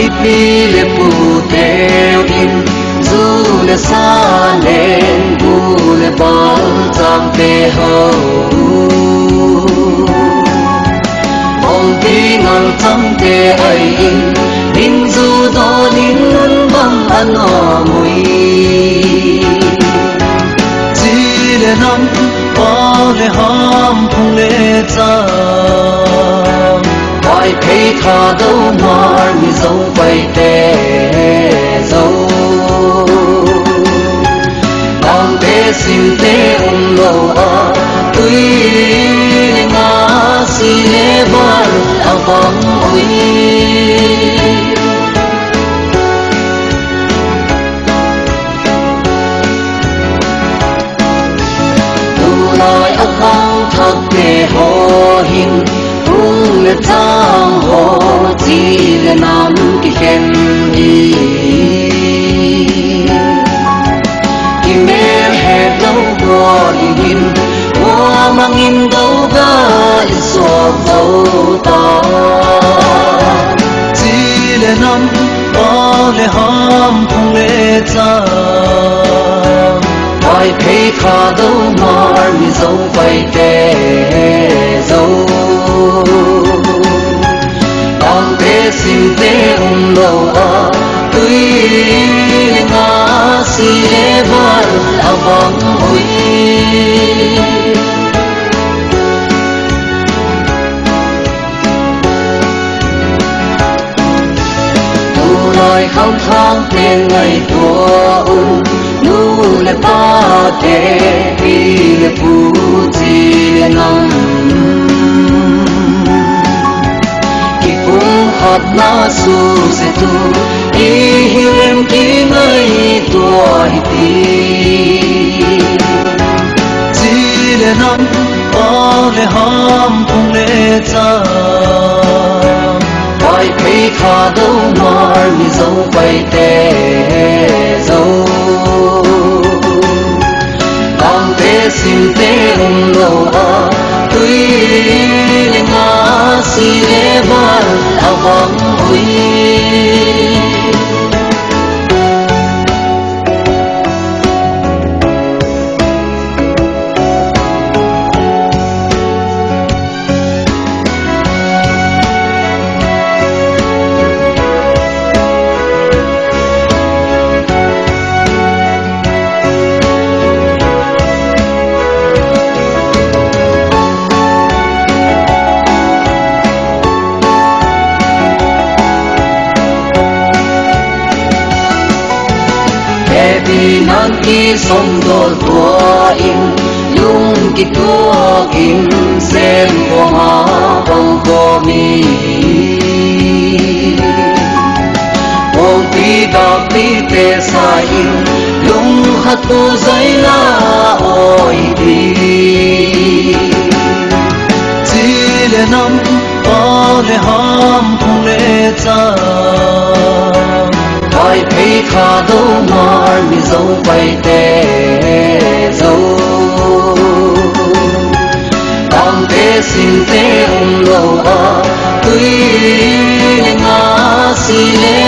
ipi le pu teo in du le sa len bu le bal tam te ho ong ti ngang tam te ai in din du do din nun bam an o mui ji le nam pa le ham phung le cha ai thấy tha đâu mar mi dấu vây tê dấu đang tê xin tê lâu à tuy ngã si lê ban à vắng ui tu lại ấp hang thật tê ho hin le tang ho ti le nam ki khen hi ki me he đâu go in wa mang in đâu ga in so đâu ta ti le nam pa le ham phung le cha ai thấy tha đâu mar mi dấu vây tê dấu đang tê xin tê lâu à tuy ngã si lê van à vắng ui tu nói không thang tên ngày tua nu le pa te pi le pu ti le nam ki kung hat na su se tu i hilem ki ngai tua hi ti ti le nam pa le ham phung le cha ai thấy tha đâu mar mi dấu vây tê dấu đang tê xin tê lâu à tuy ngã si lê ban à vắng ui nan ki som dol tua in lung ki tua in sem ko ha bong ko mi ong pi da pi te sa in lung hat ko zai la oi di ti le nam pa le ham phung le cha ai thấy tha đâu mar mi dấu vây tê dấu đang tê xin tê lâu à tuy ngã si lê